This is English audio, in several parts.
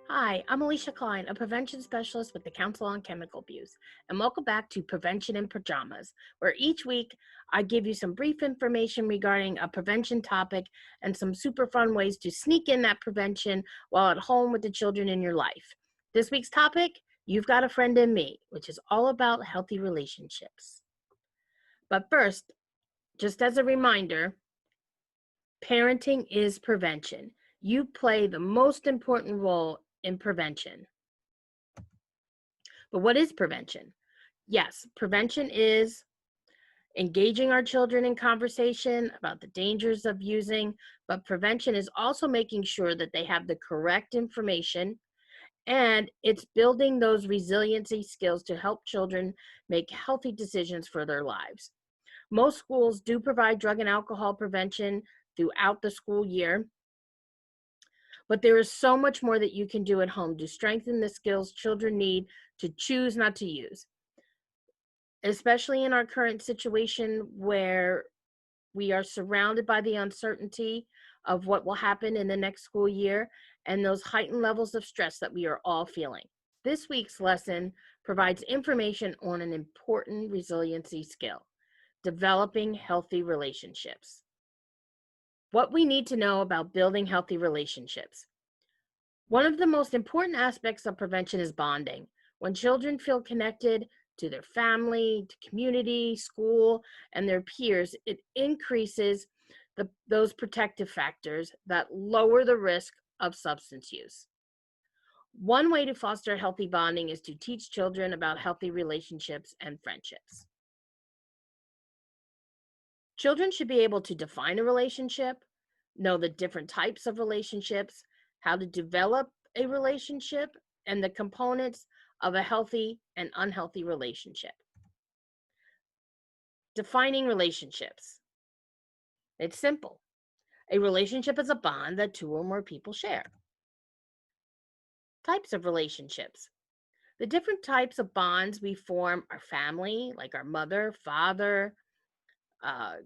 Hi, I'm Alicia Kline, a prevention specialist with the Council on Chemical Abuse, and welcome back to Prevention in Pajamas, where each week I give you some brief information regarding a prevention topic and some super fun ways to sneak in that prevention while at home with the children in your life. This week's topic, You've Got a Friend in Me, which is all about healthy relationships. But first, just as a reminder, parenting is prevention. You play the most important role in prevention. But what is prevention? Yes, prevention is engaging our children in conversation about the dangers of using, but prevention is also making sure that they have the correct information, and it's building those resiliency skills to help children make healthy decisions for their lives. Most schools do provide drug and alcohol prevention throughout the school year, but there is so much more that you can do at home to strengthen the skills children need to choose not to use, especially in our current situation where we are surrounded by the uncertainty of what will happen in the next school year and those heightened levels of stress that we are all feeling. This week's lesson provides information on an important resiliency skill: developing healthy relationships. What we need to know about building healthy relationships. One of the most important aspects of prevention is bonding. When children feel connected to their family, to community, school, and their peers, it increases those protective factors that lower the risk of substance use. One way to foster healthy bonding is to teach children about healthy relationships and friendships. Children should be able to define a relationship, know the different types of relationships, how to develop a relationship, and the components of a healthy and unhealthy relationship. Defining relationships. It's simple. A relationship is a bond that two or more people share. Types of relationships. The different types of bonds we form are family, like our mother, father,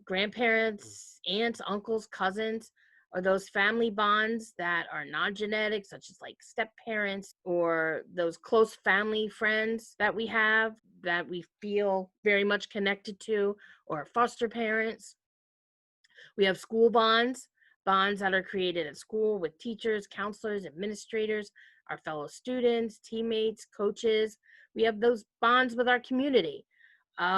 grandparents, aunts, uncles, cousins, or those family bonds that are non-genetic, such as like step parents or those close family friends that we have that we feel very much connected to, or foster parents. We have school bonds, bonds that are created at school with teachers, counselors, administrators, our fellow students, teammates, coaches. We have those bonds with our community,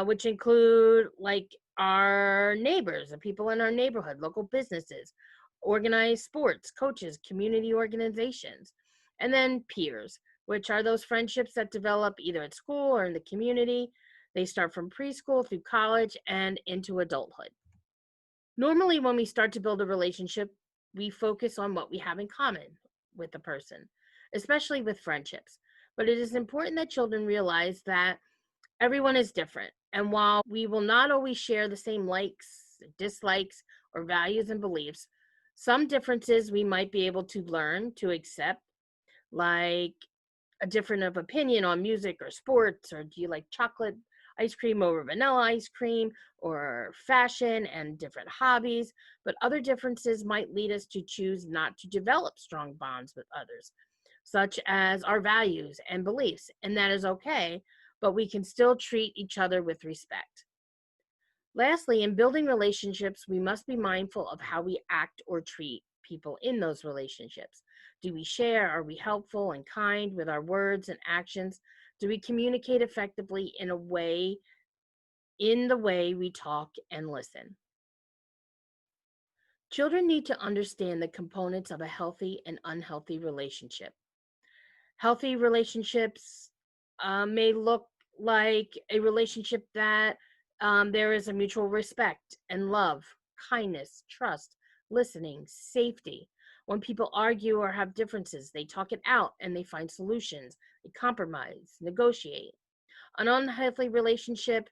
which include like our neighbors, the people in our neighborhood, local businesses, organized sports, coaches, community organizations, and then peers, which are those friendships that develop either at school or in the community. They start from preschool through college and into adulthood. Normally, when we start to build a relationship, we focus on what we have in common with the person, especially with friendships. But it is important that children realize that everyone is different. And while we will not always share the same likes, dislikes, or values and beliefs, some differences we might be able to learn to accept, like a different of opinion on music or sports, or do you like chocolate ice cream over vanilla ice cream, or fashion and different hobbies. But other differences might lead us to choose not to develop strong bonds with others, such as our values and beliefs, and that is okay, but we can still treat each other with respect. Lastly, in building relationships, we must be mindful of how we act or treat people in those relationships. Do we share? Are we helpful and kind with our words and actions? Do we communicate effectively in the way we talk and listen? Children need to understand the components of a healthy and unhealthy relationship. Healthy relationships may look like a relationship that there is a mutual respect and love, kindness, trust, listening, safety. When people argue or have differences, they talk it out and they find solutions, they compromise, negotiate. An unhealthy relationship,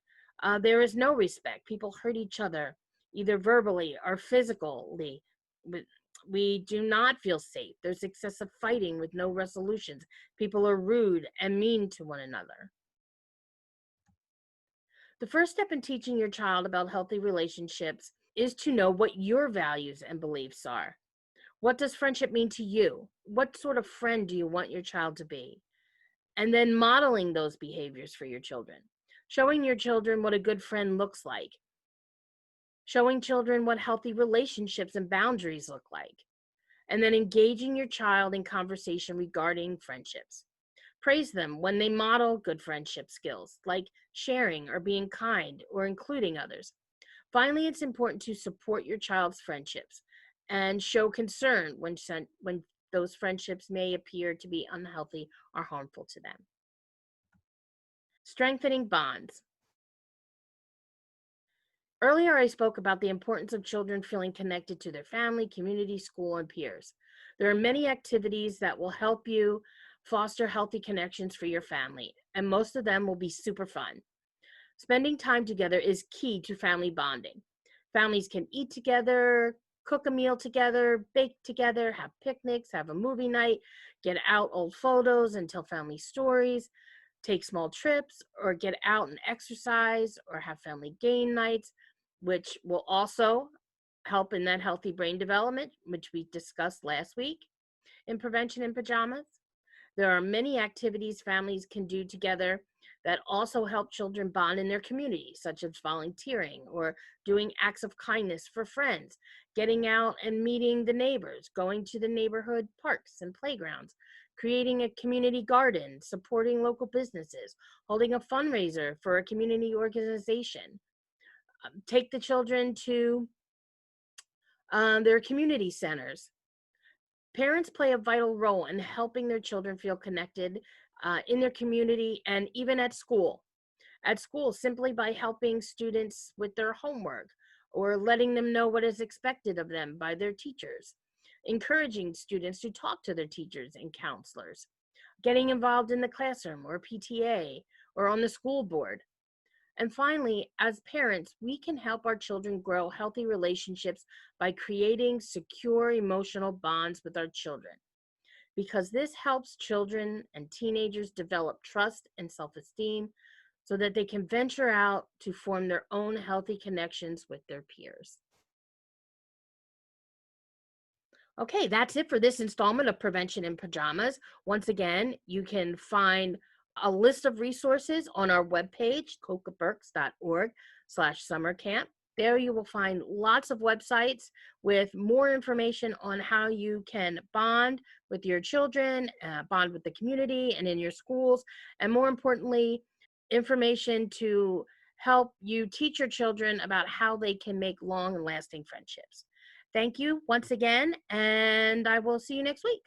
there is no respect. People hurt each other, either verbally or physically. We do not feel safe. There's excessive fighting with no resolutions. People are rude and mean to one another. The first step in teaching your child about healthy relationships is to know what your values and beliefs are. What does friendship mean to you? what sort of friend do you want your child to be? And then modeling those behaviors for your children. Showing your children what a good friend looks like. Showing children what healthy relationships and boundaries look like. And then engaging your child in conversation regarding friendships. Praise them when they model good friendship skills, like sharing or being kind or including others. Finally, it's important to support your child's friendships and show concern when those friendships may appear to be unhealthy or harmful to them. Strengthening bonds. Earlier, I spoke about the importance of children feeling connected to their family, community, school, and peers. There are many activities that will help you foster healthy connections for your family, and most of them will be super fun. Spending time together is key to family bonding. Families can eat together, cook a meal together, bake together, have picnics, have a movie night, get out old photos and tell family stories, take small trips, or get out and exercise, or have family game nights, which will also help in that healthy brain development, which we discussed last week in Prevention in Pajamas. There are many activities families can do together that also help children bond in their community, such as volunteering or doing acts of kindness for friends, getting out and meeting the neighbors, going to the neighborhood parks and playgrounds, creating a community garden, supporting local businesses, holding a fundraiser for a community organization. Take the children to their community centers. Parents play a vital role in helping their children feel connected in their community and even at school. At school, simply by helping students with their homework or letting them know what is expected of them by their teachers, encouraging students to talk to their teachers and counselors, getting involved in the classroom or PTA or on the school board. And finally, as parents, we can help our children grow healthy relationships by creating secure emotional bonds with our children, because this helps children and teenagers develop trust and self esteem so that they can venture out to form their own healthy connections with their peers. Okay, that's it for this installment of Prevention in Pajamas. Once again, you can find a list of resources on our webpage, cocaburks.org/summercamp. There you will find lots of websites with more information on how you can bond with your children, bond with the community and in your schools, and more importantly, information to help you teach your children about how they can make long and lasting friendships. Thank you once again, and I will see you next week.